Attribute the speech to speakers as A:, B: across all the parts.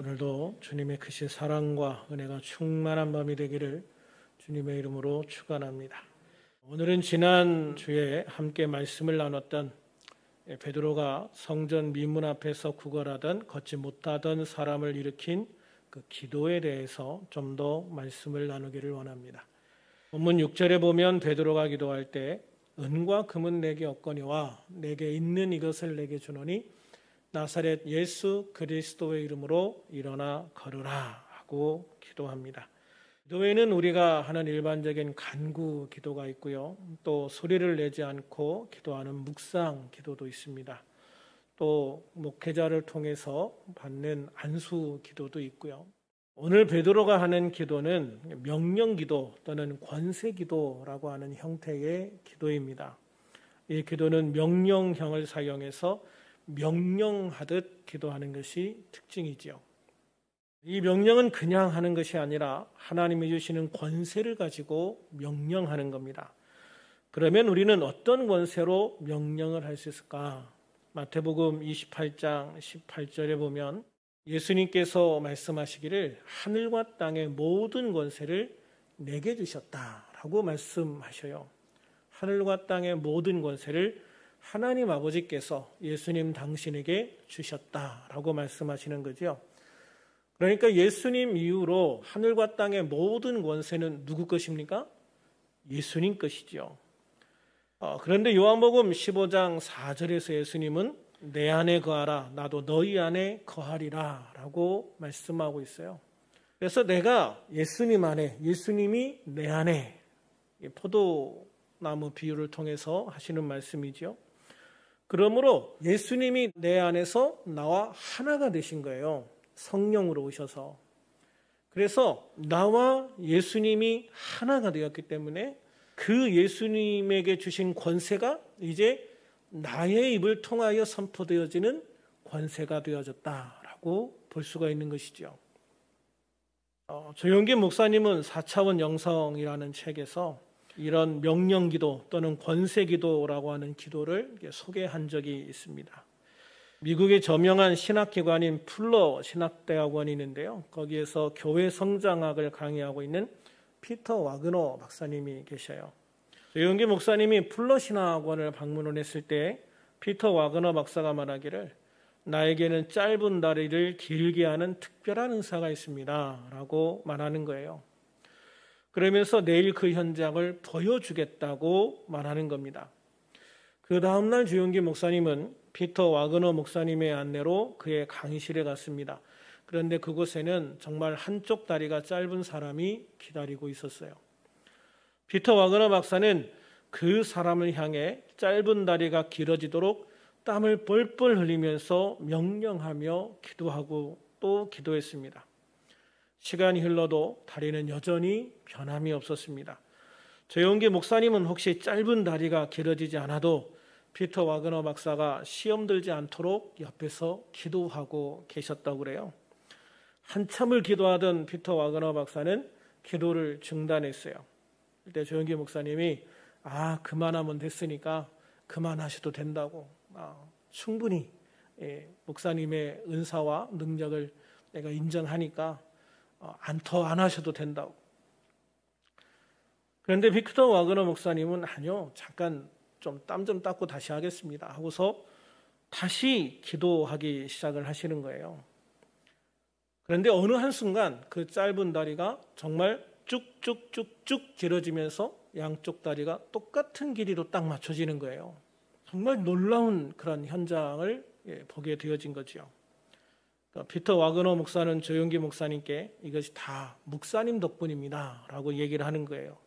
A: 오늘도 주님의 크신 사랑과 은혜가 충만한 밤이 되기를 주님의 이름으로 축원합니다. 오늘은 지난 주에 함께 말씀을 나눴던 베드로가 성전 미문 앞에서 구걸하던 걷지 못하던 사람을 일으킨 그 기도에 대해서 좀 더 말씀을 나누기를 원합니다. 본문 6절에 보면 베드로가 기도할 때 은과 금은 내게 없거니와 내게 있는 이것을 내게 주노니 나사렛 예수 그리스도의 이름으로 일어나 걸으라 하고 기도합니다. 기도에는 우리가 하는 일반적인 간구 기도가 있고요. 또 소리를 내지 않고 기도하는 묵상 기도도 있습니다. 또 목회자를 통해서 받는 안수 기도도 있고요. 오늘 베드로가 하는 기도는 명령 기도 또는 권세 기도라고 하는 형태의 기도입니다. 이 기도는 명령형을 사용해서 명령하듯 기도하는 것이 특징이지요. 이 명령은 그냥 하는 것이 아니라 하나님이 주시는 권세를 가지고 명령하는 겁니다. 그러면 우리는 어떤 권세로 명령을 할 수 있을까? 마태복음 28장 18절에 보면 예수님께서 말씀하시기를 하늘과 땅의 모든 권세를 내게 주셨다라고 말씀하셔요. 하늘과 땅의 모든 권세를 하나님 아버지께서 예수님 당신에게 주셨다라고 말씀하시는 거죠. 그러니까 예수님 이후로 하늘과 땅의 모든 권세는 누구 것입니까? 예수님 것이죠. 그런데 요한복음 15장 4절에서 예수님은 내 안에 거하라 나도 너희 안에 거하리라 라고 말씀하고 있어요. 그래서 내가 예수님 안에, 예수님이 내 안에, 포도나무 비유를 통해서 하시는 말씀이죠. 그러므로 예수님이 내 안에서 나와 하나가 되신 거예요. 성령으로 오셔서. 그래서 나와 예수님이 하나가 되었기 때문에 그 예수님에게 주신 권세가 이제 나의 입을 통하여 선포되어지는 권세가 되어졌다라고 볼 수가 있는 것이죠. 조영기 목사님은 4차원 영성이라는 책에서 이런 명령기도 또는 권세기도라고 하는 기도를 소개한 적이 있습니다. 미국의 저명한 신학기관인 풀러 신학대학원이 있는데요. 거기에서 교회 성장학을 강의하고 있는 피터 와그너 박사님이 계셔요. 조영기 목사님이 풀러 신학원을 방문을 했을 때 피터 와그너 박사가 말하기를 나에게는 짧은 다리를 길게 하는 특별한 은사가 있습니다 라고 말하는 거예요. 그러면서 내일 그 현장을 보여주겠다고 말하는 겁니다. 그 다음날 조영기 목사님은 피터 와그너 목사님의 안내로 그의 강의실에 갔습니다. 그런데 그곳에는 정말 한쪽 다리가 짧은 사람이 기다리고 있었어요. 피터 와그너 박사는 그 사람을 향해 짧은 다리가 길어지도록 땀을 뻘뻘 흘리면서 명령하며 기도하고 또 기도했습니다. 시간이 흘러도 다리는 여전히 변함이 없었습니다. 조영기 목사님은 혹시 짧은 다리가 길어지지 않아도 피터 와그너 박사가 시험 들지 않도록 옆에서 기도하고 계셨다고 그래요. 한참을 기도하던 피터 와그너 박사는 기도를 중단했어요. 그때 조영기 목사님이 그만하면 됐으니까 그만하셔도 된다고 충분히 목사님의 은사와 능력을 내가 인정하니까 더 안 하셔도 된다고. 그런데 피터 와그너 목사님은 아니요, 잠깐 좀 땀 좀 닦고 다시 하겠습니다 하고서 다시 기도하기 시작을 하시는 거예요. 그런데 어느 한순간 그 짧은 다리가 정말 쭉쭉쭉쭉 길어지면서 양쪽 다리가 똑같은 길이로 딱 맞춰지는 거예요. 정말 놀라운 그런 현장을 보게 되어진 거죠. 피터 와그너 목사는 조영기 목사님께 이것이 다 목사님 덕분입니다 라고 얘기를 하는 거예요.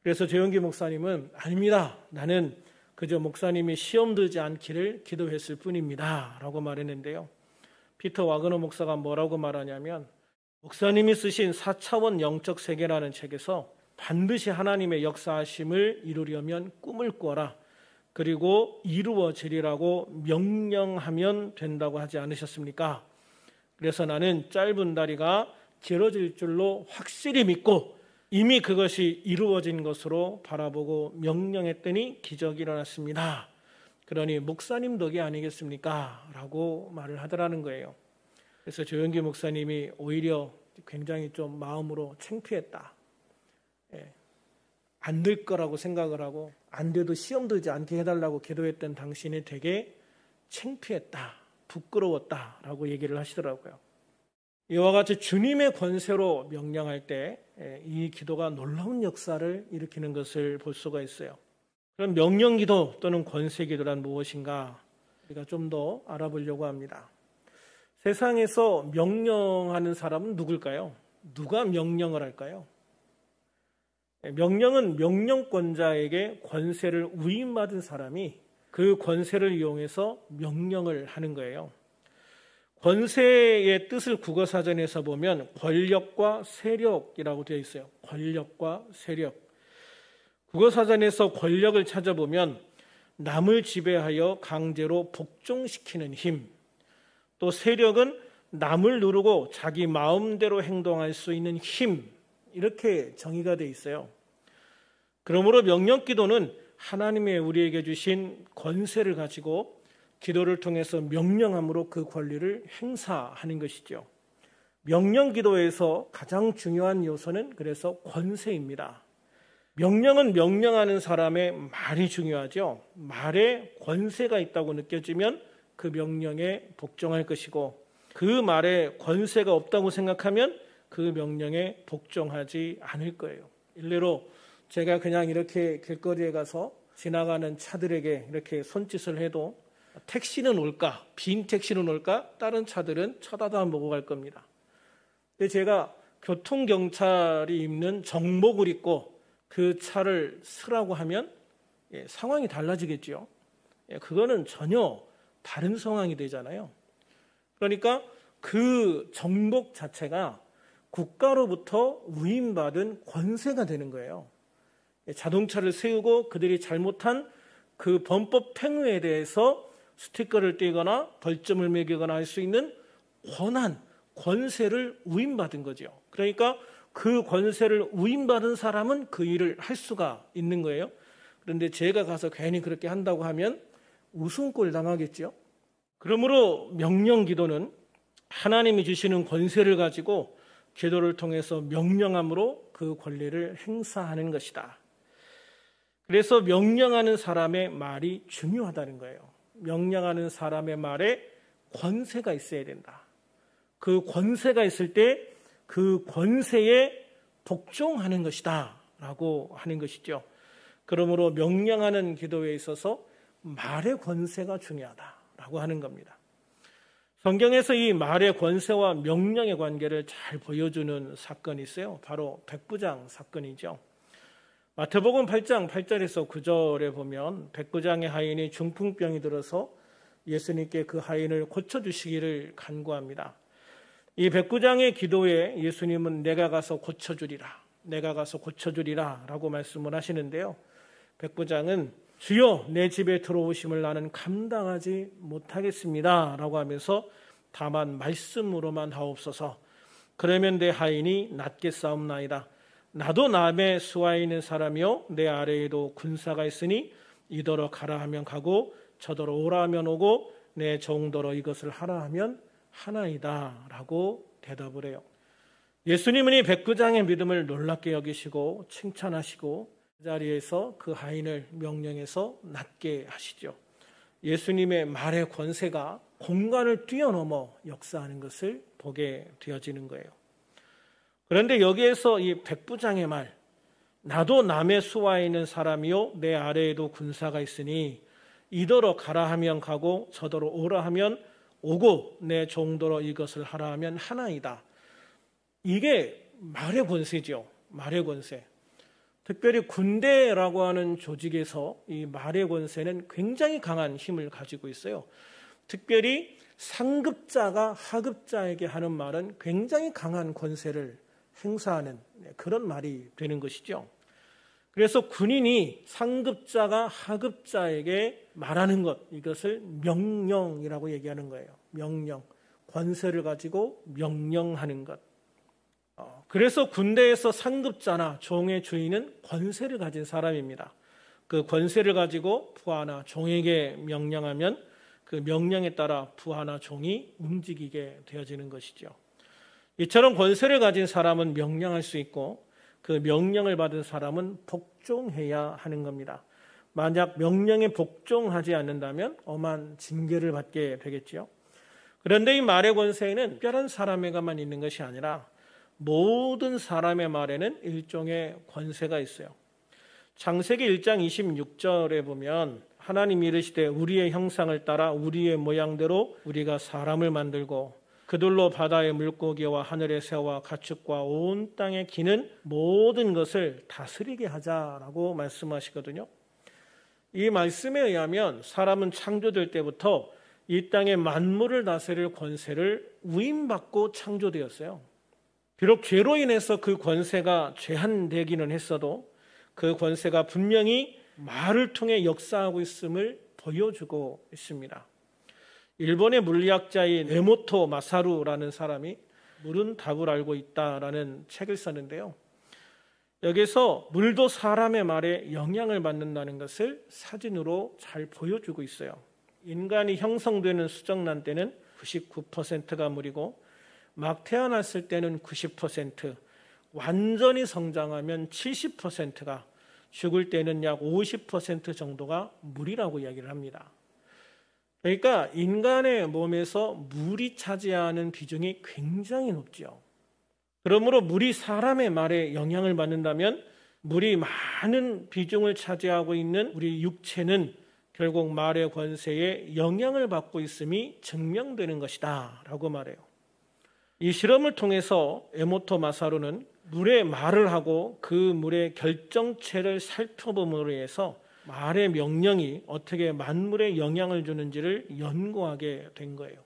A: 그래서 조영기 목사님은 아닙니다. 나는 그저 목사님이 시험 들지 않기를 기도했을 뿐입니다 라고 말했는데요. 피터 와그너 목사가 뭐라고 말하냐면 목사님이 쓰신 4차원 영적 세계라는 책에서 반드시 하나님의 역사하심을 이루려면 꿈을 꿔라. 그리고 이루어지리라고 명령하면 된다고 하지 않으셨습니까? 그래서 나는 짧은 다리가 길어질 줄로 확실히 믿고 이미 그것이 이루어진 것으로 바라보고 명령했더니 기적이 일어났습니다. 그러니 목사님 덕이 아니겠습니까? 라고 말을 하더라는 거예요. 그래서 조영기 목사님이 오히려 굉장히 좀 마음으로 창피했다. 안 될 거라고 생각을 하고 안 돼도 시험 들지 않게 해달라고 기도했던 당신이 되게 창피했다, 부끄러웠다라고 얘기를 하시더라고요. 이와 같이 주님의 권세로 명령할 때 이 기도가 놀라운 역사를 일으키는 것을 볼 수가 있어요. 그럼 명령기도 또는 권세기도란 무엇인가 우리가 좀 더 알아보려고 합니다. 세상에서 명령하는 사람은 누굴까요? 누가 명령을 할까요? 명령은 명령권자에게 권세를 위임받은 사람이 그 권세를 이용해서 명령을 하는 거예요. 권세의 뜻을 국어사전에서 보면 권력과 세력이라고 되어 있어요. 권력과 세력. 국어사전에서 권력을 찾아보면 남을 지배하여 강제로 복종시키는 힘, 또 세력은 남을 누르고 자기 마음대로 행동할 수 있는 힘, 이렇게 정의가 되어 있어요. 그러므로 명령기도는 하나님의 우리에게 주신 권세를 가지고 기도를 통해서 명령함으로 그 권리를 행사하는 것이죠. 명령기도에서 가장 중요한 요소는 그래서 권세입니다. 명령은 명령하는 사람의 말이 중요하죠. 말에 권세가 있다고 느껴지면 그 명령에 복종할 것이고 그 말에 권세가 없다고 생각하면 그 명령에 복종하지 않을 거예요. 일례로 제가 그냥 이렇게 길거리에 가서 지나가는 차들에게 이렇게 손짓을 해도 택시는 올까? 빈 택시는 올까? 다른 차들은 쳐다도 안 보고 갈 겁니다. 근데 제가 교통경찰이 입는 정복을 입고 그 차를 쓰라고 하면 상황이 달라지겠죠. 그거는 전혀 다른 상황이 되잖아요. 그러니까 그 정복 자체가 국가로부터 위임받은 권세가 되는 거예요. 자동차를 세우고 그들이 잘못한 그 범법 행위에 대해서 스티커를 떼거나 벌점을 매기거나 할 수 있는 권한, 권세를 위임받은 거죠. 그러니까 그 권세를 위임받은 사람은 그 일을 할 수가 있는 거예요. 그런데 제가 가서 괜히 그렇게 한다고 하면 웃음꼴 당하겠죠. 그러므로 명령기도는 하나님이 주시는 권세를 가지고 기도를 통해서 명령함으로 그 권리를 행사하는 것이다. 그래서 명령하는 사람의 말이 중요하다는 거예요. 명령하는 사람의 말에 권세가 있어야 된다. 그 권세가 있을 때 그 권세에 복종하는 것이다 라고 하는 것이죠. 그러므로 명령하는 기도에 있어서 말의 권세가 중요하다라고 하는 겁니다. 성경에서 이 말의 권세와 명령의 관계를 잘 보여주는 사건이 있어요. 바로 백부장 사건이죠. 마태복음 8장 8절에서 9절에 보면 백부장의 하인이 중풍병이 들어서 예수님께 그 하인을 고쳐주시기를 간구합니다. 이 백부장의 기도에 예수님은 내가 가서 고쳐주리라, 내가 가서 고쳐주리라 라고 말씀을 하시는데요. 백부장은 주여 내 집에 들어오심을 나는 감당하지 못하겠습니다 라고 하면서 다만 말씀으로만 하옵소서. 그러면 내 하인이 낫겠사옵나이다. 나도 남의 수하에 있는 사람이요 내 아래에도 군사가 있으니 이더러 가라 하면 가고 저더러 오라 하면 오고 내 종더러 이것을 하라 하면 하나이다 라고 대답을 해요. 예수님은 이 백부장의 믿음을 놀랍게 여기시고 칭찬하시고 그 자리에서 그 하인을 명령해서 낫게 하시죠. 예수님의 말의 권세가 공간을 뛰어넘어 역사하는 것을 보게 되어지는 거예요. 그런데 여기에서 이 백부장의 말, 나도 남의 수하에 있는 사람이요 내 아래에도 군사가 있으니 이더러 가라 하면 가고 저더러 오라 하면 오고 내 종더러 이것을 하라 하면 하나이다. 이게 말의 권세죠. 말의 권세. 특별히 군대라고 하는 조직에서 이 말의 권세는 굉장히 강한 힘을 가지고 있어요. 특별히 상급자가 하급자에게 하는 말은 굉장히 강한 권세를 행사하는 그런 말이 되는 것이죠. 그래서 군인이 상급자가 하급자에게 말하는 것, 이것을 명령이라고 얘기하는 거예요. 명령, 권세를 가지고 명령하는 것. 그래서 군대에서 상급자나 종의 주인은 권세를 가진 사람입니다. 그 권세를 가지고 부하나 종에게 명령하면 그 명령에 따라 부하나 종이 움직이게 되어지는 것이죠. 이처럼 권세를 가진 사람은 명령할 수 있고 그 명령을 받은 사람은 복종해야 하는 겁니다. 만약 명령에 복종하지 않는다면 엄한 징계를 받게 되겠지요. 그런데 이 말의 권세에는 특별한 사람에게만 있는 것이 아니라 모든 사람의 말에는 일종의 권세가 있어요. 창세기 1장 26절에 보면 하나님이 이르시되 우리의 형상을 따라 우리의 모양대로 우리가 사람을 만들고 그들로 바다의 물고기와 하늘의 새와 가축과 온 땅에 기는 모든 것을 다스리게 하자라고 말씀하시거든요. 이 말씀에 의하면 사람은 창조될 때부터 이 땅의 만물을 다스릴 권세를 위임받고 창조되었어요. 비록 죄로 인해서 그 권세가 제한되기는 했어도 그 권세가 분명히 말을 통해 역사하고 있음을 보여주고 있습니다. 일본의 물리학자인 에모토 마사루라는 사람이 물은 답을 알고 있다라는 책을 썼는데요. 여기서 물도 사람의 말에 영향을 받는다는 것을 사진으로 잘 보여주고 있어요. 인간이 형성되는 수정란 때는 99%가 물이고 막 태어났을 때는 90%, 완전히 성장하면 70%가, 죽을 때는 약 50% 정도가 물이라고 이야기를 합니다. 그러니까 인간의 몸에서 물이 차지하는 비중이 굉장히 높죠. 그러므로 물이 사람의 말에 영향을 받는다면 물이 많은 비중을 차지하고 있는 우리 육체는 결국 말의 권세에 영향을 받고 있음이 증명되는 것이다 라고 말해요. 이 실험을 통해서 에모토 마사루는 물의 말을 하고 그 물의 결정체를 살펴봄으로 해서 말의 명령이 어떻게 만물에 영향을 주는지를 연구하게 된 거예요.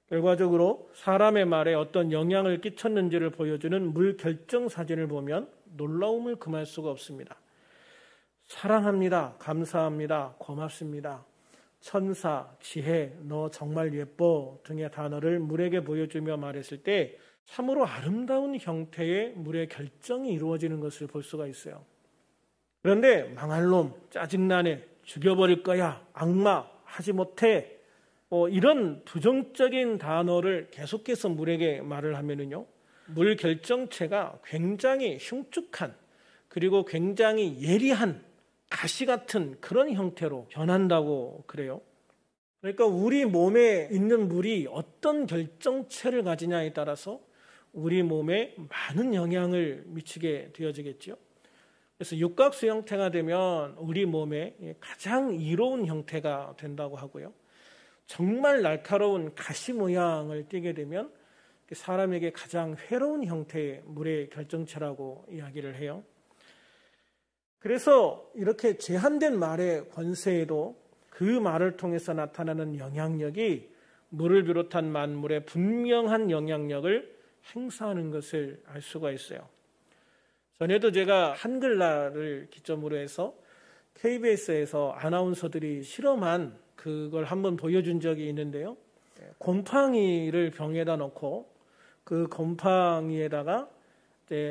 A: 결과적으로 사람의 말에 어떤 영향을 끼쳤는지를 보여주는 물 결정 사진을 보면 놀라움을 금할 수가 없습니다. 사랑합니다, 감사합니다, 고맙습니다, 천사, 지혜, 너 정말 예뻐 등의 단어를 물에게 보여주며 말했을 때 참으로 아름다운 형태의 물의 결정이 이루어지는 것을 볼 수가 있어요. 그런데 망할 놈, 짜증나네, 죽여버릴 거야, 악마, 하지 못해, 이런 부정적인 단어를 계속해서 물에게 말을 하면은요, 물 결정체가 굉장히 흉측한 그리고 굉장히 예리한 가시 같은 그런 형태로 변한다고 그래요. 그러니까 우리 몸에 있는 물이 어떤 결정체를 가지냐에 따라서 우리 몸에 많은 영향을 미치게 되어지겠죠. 그래서 육각수 형태가 되면 우리 몸에 가장 이로운 형태가 된다고 하고요. 정말 날카로운 가시 모양을 띠게 되면 사람에게 가장 괴로운 형태의 물의 결정체라고 이야기를 해요. 그래서 이렇게 제한된 말의 권세에도 그 말을 통해서 나타나는 영향력이 물을 비롯한 만물에 분명한 영향력을 행사하는 것을 알 수가 있어요. 전에도 제가 한글날을 기점으로 해서 KBS에서 아나운서들이 실험한 그걸 한번 보여준 적이 있는데요. 곰팡이를 병에다 넣고 그 곰팡이에다가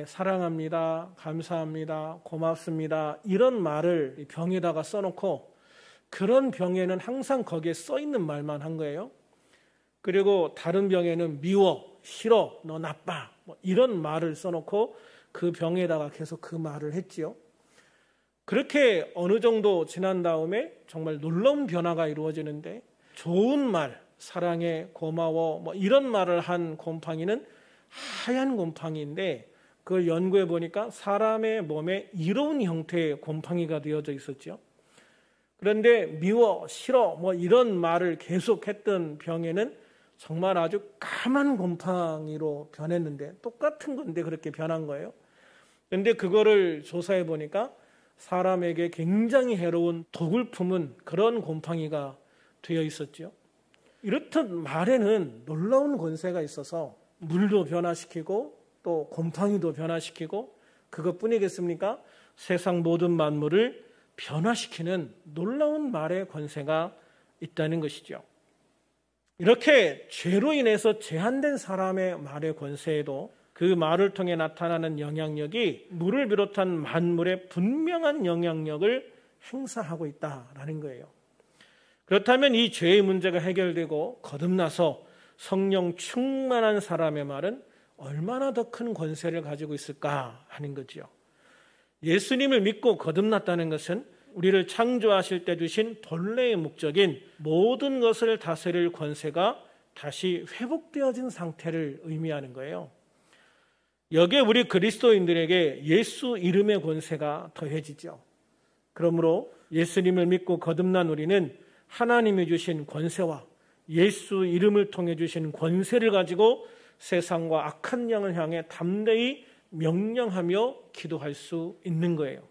A: 사랑합니다, 감사합니다, 고맙습니다 이런 말을 병에다가 써놓고 그런 병에는 항상 거기에 써있는 말만 한 거예요. 그리고 다른 병에는 미워, 싫어, 너 나빠 이런 말을 써놓고 그 병에다가 계속 그 말을 했지요. 그렇게 어느 정도 지난 다음에 정말 놀라운 변화가 이루어지는데 좋은 말, 사랑해, 고마워 이런 말을 한 곰팡이는 하얀 곰팡이인데 그걸 연구해 보니까 사람의 몸에 이로운 형태의 곰팡이가 되어져 있었죠. 그런데 미워, 싫어 이런 말을 계속했던 병에는 정말 아주 까만 곰팡이로 변했는데 똑같은 건데 그렇게 변한 거예요. 그런데 그거를 조사해 보니까 사람에게 굉장히 해로운 독을 품은 그런 곰팡이가 되어 있었죠. 이렇듯 말에는 놀라운 권세가 있어서 물도 변화시키고 또 곰팡이도 변화시키고 그것뿐이겠습니까? 세상 모든 만물을 변화시키는 놀라운 말의 권세가 있다는 것이죠. 이렇게 죄로 인해서 제한된 사람의 말의 권세에도 그 말을 통해 나타나는 영향력이 물을 비롯한 만물에 분명한 영향력을 행사하고 있다라는 거예요. 그렇다면 이 죄의 문제가 해결되고 거듭나서 성령 충만한 사람의 말은 얼마나 더 큰 권세를 가지고 있을까 하는 거지요. 예수님을 믿고 거듭났다는 것은 우리를 창조하실 때 주신 본래의 목적인 모든 것을 다스릴 권세가 다시 회복되어진 상태를 의미하는 거예요. 여기에 우리 그리스도인들에게 예수 이름의 권세가 더해지죠. 그러므로 예수님을 믿고 거듭난 우리는 하나님이 주신 권세와 예수 이름을 통해 주신 권세를 가지고 세상과 악한 영을 향해 담대히 명령하며 기도할 수 있는 거예요.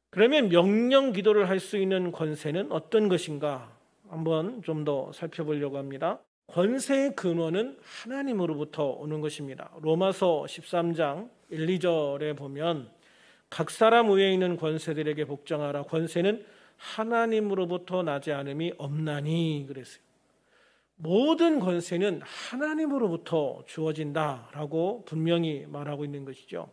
A: 그러면 명령 기도를 할 수 있는 권세는 어떤 것인가? 한번 좀 더 살펴보려고 합니다. 권세의 근원은 하나님으로부터 오는 것입니다. 로마서 13장 1, 2절에 보면 각 사람 위에 있는 권세들에게 복종하라. 권세는 하나님으로부터 나지 않음이 없나니 그랬어요. 모든 권세는 하나님으로부터 주어진다라고 분명히 말하고 있는 것이죠.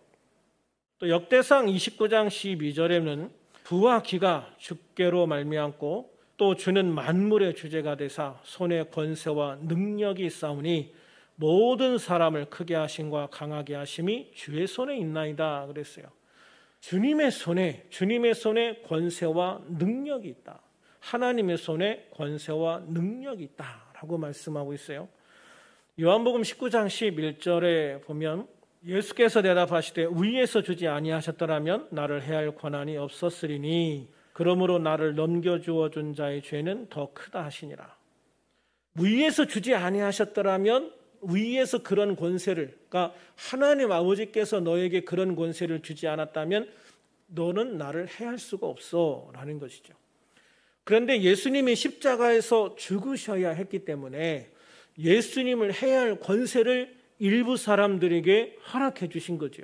A: 또 역대상 29장 12절에는 부와 기가 주께로 말미암고 또 주는 만물의 주제가 되사 손에 권세와 능력이 있사오니 모든 사람을 크게 하심과 강하게 하심이 주의 손에 있나이다 그랬어요. 주님의 손에 권세와 능력이 있다. 하나님의 손에 권세와 능력이 있다라고 말씀하고 있어요. 요한복음 19장 11절에 보면 예수께서 대답하시되 위에서 주지 아니하셨더라면 나를 해할 권한이 없었으리니 그러므로 나를 넘겨주어 준 자의 죄는 더 크다 하시니라. 위에서 주지 아니하셨더라면 위에서 그런 권세를, 그러니까 하나님 아버지께서 너에게 그런 권세를 주지 않았다면 너는 나를 해할 수가 없어 라는 것이죠. 그런데 예수님이 십자가에서 죽으셔야 했기 때문에 예수님을 해야 할 권세를 일부 사람들에게 허락해 주신 거죠.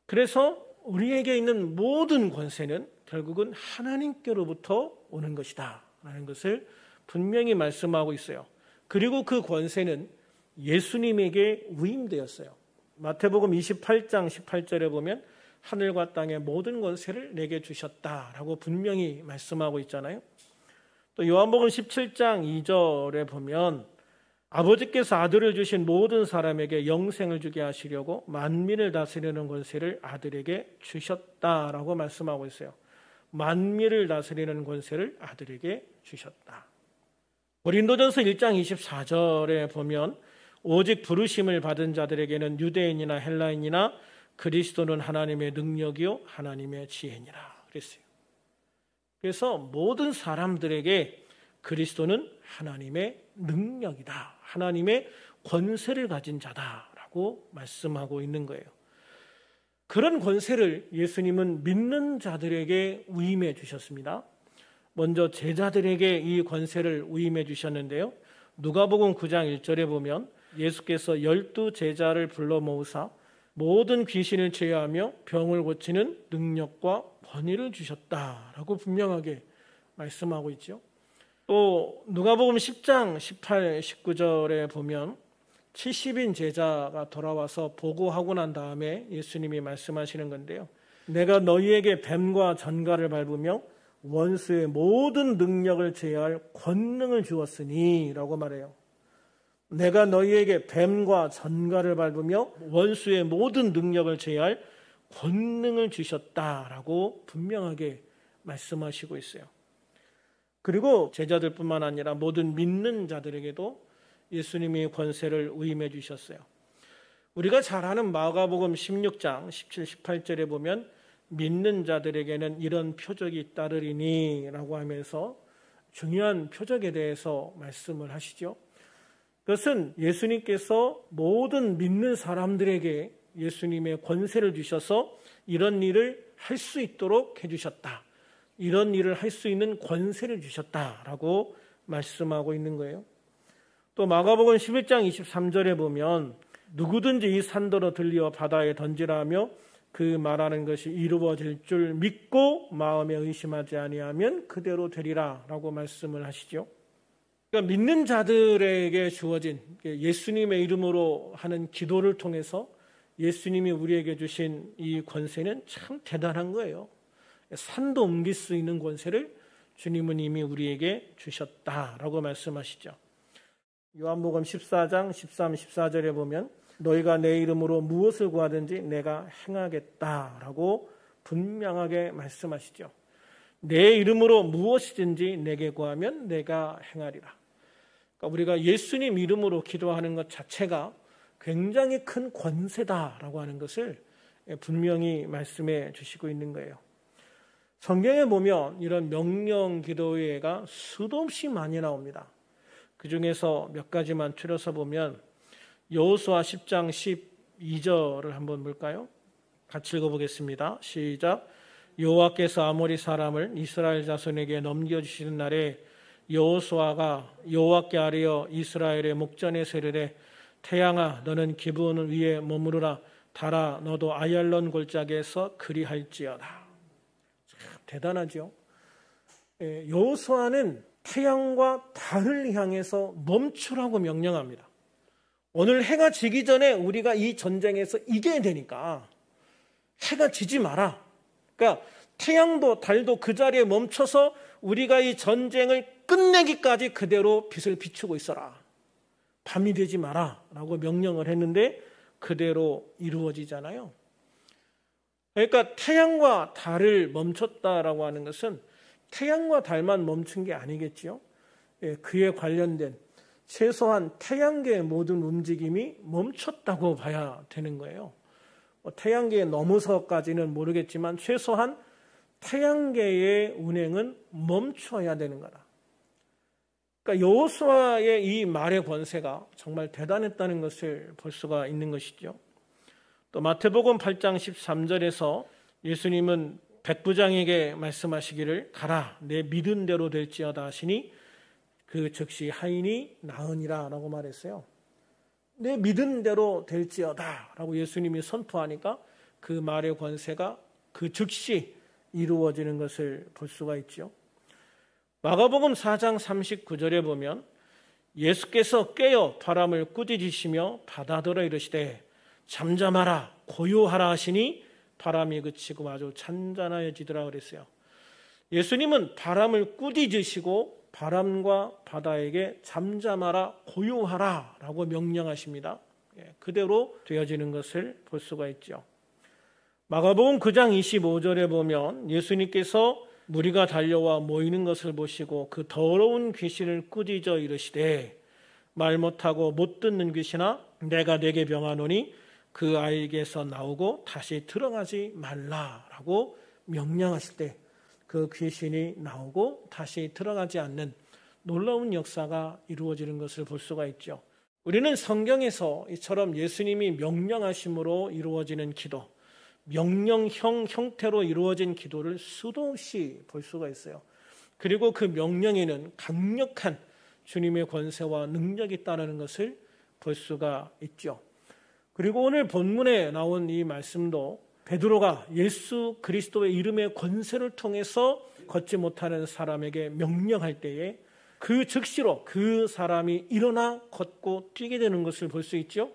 A: 그래서 우리에게 있는 모든 권세는 결국은 하나님께로부터 오는 것이다 라는 것을 분명히 말씀하고 있어요. 그리고 그 권세는 예수님에게 위임되었어요. 마태복음 28장 18절에 보면 하늘과 땅의 모든 권세를 내게 주셨다라고 분명히 말씀하고 있잖아요. 또 요한복음 17장 2절에 보면 아버지께서 아들을 주신 모든 사람에게 영생을 주게 하시려고 만민을 다스리는 권세를 아들에게 주셨다라고 말씀하고 있어요. 만민을 다스리는 권세를 아들에게 주셨다. 고린도전서 1장 24절에 보면 오직 부르심을 받은 자들에게는 유대인이나 헬라인이나 그리스도는 하나님의 능력이요 하나님의 지혜니라 그랬어요. 그래서 모든 사람들에게 그리스도는 하나님의 능력이다. 하나님의 권세를 가진 자다라고 말씀하고 있는 거예요. 그런 권세를 예수님은 믿는 자들에게 위임해 주셨습니다. 먼저 제자들에게 이 권세를 위임해 주셨는데요. 누가복음 9장 1절에 보면 예수께서 12 제자를 불러 모으사 모든 귀신을 제어하며 병을 고치는 능력과 권위를 주셨다라고 분명하게 말씀하고 있죠. 또 누가복음 10장 18, 19절에 보면 70인 제자가 돌아와서 보고하고 난 다음에 예수님이 말씀하시는 건데요. 내가 너희에게 뱀과 전갈을 밟으며 원수의 모든 능력을 제어할 권능을 주었으니 라고 말해요. 내가 너희에게 뱀과 전갈을 밟으며 원수의 모든 능력을 제어할 권능을 주셨다라고 분명하게 말씀하시고 있어요. 그리고 제자들뿐만 아니라 모든 믿는 자들에게도 예수님이 권세를 위임해 주셨어요. 우리가 잘 아는 마가복음 16장 17, 18절에 보면 믿는 자들에게는 이런 표적이 따르리니 라고 하면서 중요한 표적에 대해서 말씀을 하시죠. 그것은 예수님께서 모든 믿는 사람들에게 예수님의 권세를 주셔서 이런 일을 할 수 있도록 해주셨다. 이런 일을 할 수 있는 권세를 주셨다라고 말씀하고 있는 거예요. 또 마가복음 11장 23절에 보면 누구든지 이 산더러 들려 바다에 던지라 하며 그 말하는 것이 이루어질 줄 믿고 마음에 의심하지 아니하면 그대로 되리라 라고 말씀을 하시죠. 그러니까 믿는 자들에게 주어진 예수님의 이름으로 하는 기도를 통해서 예수님이 우리에게 주신 이 권세는 참 대단한 거예요. 산도 옮길 수 있는 권세를 주님은 이미 우리에게 주셨다라고 말씀하시죠. 요한복음 14장 13, 14절에 보면 너희가 내 이름으로 무엇을 구하든지 내가 행하겠다라고 분명하게 말씀하시죠. 내 이름으로 무엇이든지 내게 구하면 내가 행하리라. 그러니까 우리가 예수님 이름으로 기도하는 것 자체가 굉장히 큰 권세다라고 하는 것을 분명히 말씀해 주시고 있는 거예요. 성경에 보면 이런 명령 기도회가 수도 없이 많이 나옵니다. 그 중에서 몇 가지만 추려서 보면 여호수아 10장 12절을 한번 볼까요? 같이 읽어보겠습니다. 시작. 여호와께서 아모리 사람을 이스라엘 자손에게 넘겨주시는 날에 여호수아가 여호와께 아뢰어 이스라엘의 목전에 세르되 태양아 너는 기브온 위에 머무르라 달아 너도 아얄론 골짜기에서 그리할지어다. 참 대단하죠. 여호수아는 태양과 달을 향해서 멈추라고 명령합니다. 오늘 해가 지기 전에 우리가 이 전쟁에서 이겨야 되니까 해가 지지 마라. 그러니까 태양도 달도 그 자리에 멈춰서 우리가 이 전쟁을 끝내기까지 그대로 빛을 비추고 있어라. 밤이 되지 마라 라고 명령을 했는데 그대로 이루어지잖아요. 그러니까 태양과 달을 멈췄다라고 하는 것은 태양과 달만 멈춘 게 아니겠지요. 그에 관련된 최소한 태양계의 모든 움직임이 멈췄다고 봐야 되는 거예요. 태양계에 넘어서까지는 모르겠지만 최소한 태양계의 운행은 멈춰야 되는 거다. 그러니까 여호수아의 이 말의 권세가 정말 대단했다는 것을 볼 수가 있는 것이죠. 또 마태복음 8장 13절에서 예수님은 백부장에게 말씀하시기를 가라 내 믿은 대로 될지어다 하시니 그 즉시 하인이 나으니라 라고 말했어요. 내 믿은 대로 될지어다 라고 예수님이 선포하니까 그 말의 권세가 그 즉시 이루어지는 것을 볼 수가 있죠. 마가복음 4장 39절에 보면 예수께서 깨어 바람을 꾸짖으시며 바다더러 이르시되 잠잠하라 고요하라 하시니 바람이 그치고 아주 잔잔해지더라 그랬어요. 예수님은 바람을 꾸짖으시고 바람과 바다에게 잠잠하라 고요하라 라고 명령하십니다. 그대로 되어지는 것을 볼 수가 있죠. 마가복음 9장 25절에 보면 예수님께서 무리가 달려와 모이는 것을 보시고 그 더러운 귀신을 꾸짖어 이르시되 말 못하고 못 듣는 귀신아 내가 네게 명하노니 그 아이에게서 나오고 다시 들어가지 말라라고 명령하실 때 그 귀신이 나오고 다시 들어가지 않는 놀라운 역사가 이루어지는 것을 볼 수가 있죠. 우리는 성경에서 이처럼 예수님이 명령하심으로 이루어지는 기도, 명령형 형태로 이루어진 기도를 수도 없이 볼 수가 있어요. 그리고 그 명령에는 강력한 주님의 권세와 능력이 있다는 것을 볼 수가 있죠. 그리고 오늘 본문에 나온 이 말씀도 베드로가 예수 그리스도의 이름의 권세를 통해서 걷지 못하는 사람에게 명령할 때에 그 즉시로 그 사람이 일어나 걷고 뛰게 되는 것을 볼 수 있죠.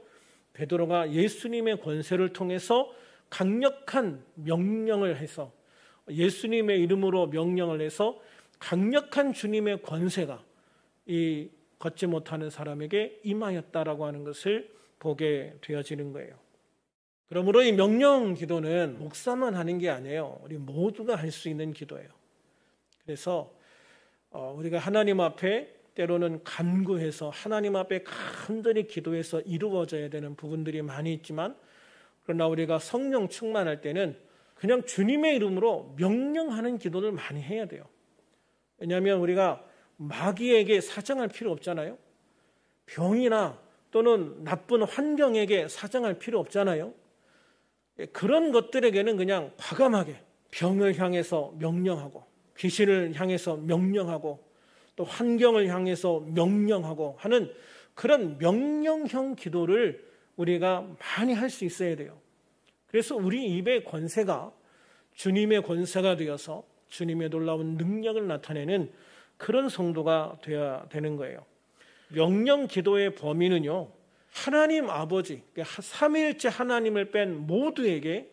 A: 베드로가 예수님의 권세를 통해서 강력한 명령을 해서 예수님의 이름으로 명령을 해서 강력한 주님의 권세가 이 걷지 못하는 사람에게 임하였다라고 하는 것을 보게 되어지는 거예요. 그러므로 이 명령 기도는 목사만 하는 게 아니에요. 우리 모두가 할 수 있는 기도예요. 그래서 우리가 하나님 앞에 때로는 간구해서 하나님 앞에 간절히 기도해서 이루어져야 되는 부분들이 많이 있지만 그러나 우리가 성령 충만할 때는 그냥 주님의 이름으로 명령하는 기도를 많이 해야 돼요. 왜냐하면 우리가 마귀에게 사정할 필요 없잖아요. 병이나 또는 나쁜 환경에게 사정할 필요 없잖아요. 그런 것들에게는 그냥 과감하게 병을 향해서 명령하고 귀신을 향해서 명령하고 또 환경을 향해서 명령하고 하는 그런 명령형 기도를 우리가 많이 할 수 있어야 돼요. 그래서 우리 입의 권세가 주님의 권세가 되어서 주님의 놀라운 능력을 나타내는 그런 성도가 되어야 되는 거예요. 명령 기도의 범위는요, 하나님 아버지, 삼위일체 하나님을 뺀 모두에게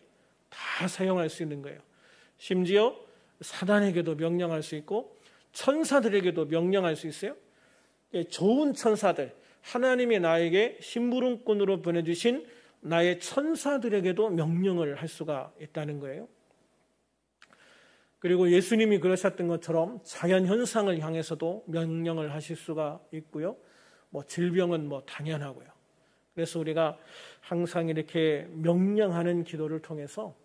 A: 다 사용할 수 있는 거예요. 심지어 사단에게도 명령할 수 있고 천사들에게도 명령할 수 있어요. 좋은 천사들, 하나님이 나에게 심부름꾼으로 보내주신 나의 천사들에게도 명령을 할 수가 있다는 거예요. 그리고 예수님이 그러셨던 것처럼 자연현상을 향해서도 명령을 하실 수가 있고요. 질병은 당연하고요. 그래서 우리가 항상 이렇게 명령하는 기도를 통해서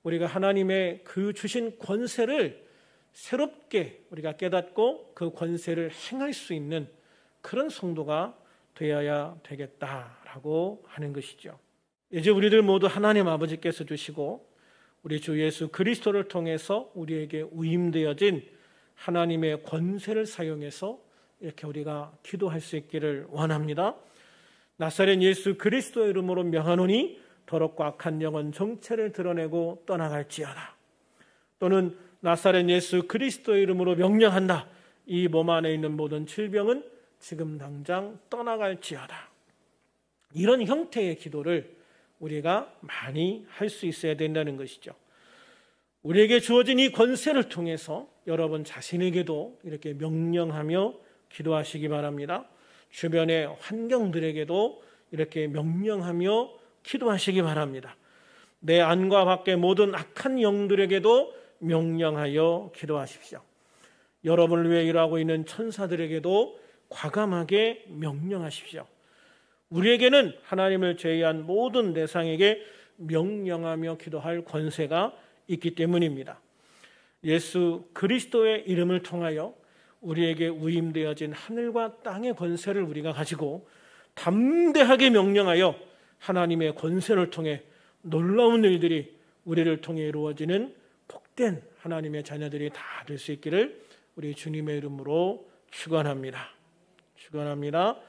A: 우리가 하나님의 그 주신 권세를 새롭게 우리가 깨닫고 그 권세를 행할 수 있는 그런 성도가 되어야 되겠다라고 하는 것이죠. 이제 우리들 모두 하나님 아버지께서 주시고 우리 주 예수 그리스도를 통해서 우리에게 위임되어진 하나님의 권세를 사용해서 이렇게 우리가 기도할 수 있기를 원합니다. 나사렛 예수 그리스도의 이름으로 명하노니 더럽고 악한 영은 정체를 드러내고 떠나갈지어다. 또는 나사렛 예수 그리스도의 이름으로 명령한다. 이 몸 안에 있는 모든 질병은 지금 당장 떠나갈지어다. 이런 형태의 기도를 우리가 많이 할 수 있어야 된다는 것이죠. 우리에게 주어진 이 권세를 통해서 여러분 자신에게도 이렇게 명령하며 기도하시기 바랍니다. 주변의 환경들에게도 이렇게 명령하며 기도하시기 바랍니다. 내 안과 밖의 모든 악한 영들에게도 명령하여 기도하십시오. 여러분을 위해 일하고 있는 천사들에게도 과감하게 명령하십시오. 우리에게는 하나님을 제외한 모든 대상에게 명령하며 기도할 권세가 있기 때문입니다. 예수 그리스도의 이름을 통하여 우리에게 위임되어진 하늘과 땅의 권세를 우리가 가지고 담대하게 명령하여 하나님의 권세를 통해 놀라운 일들이 우리를 통해 이루어지는 복된 하나님의 자녀들이 다 될 수 있기를 우리 주님의 이름으로 축원합니다. 축원합니다.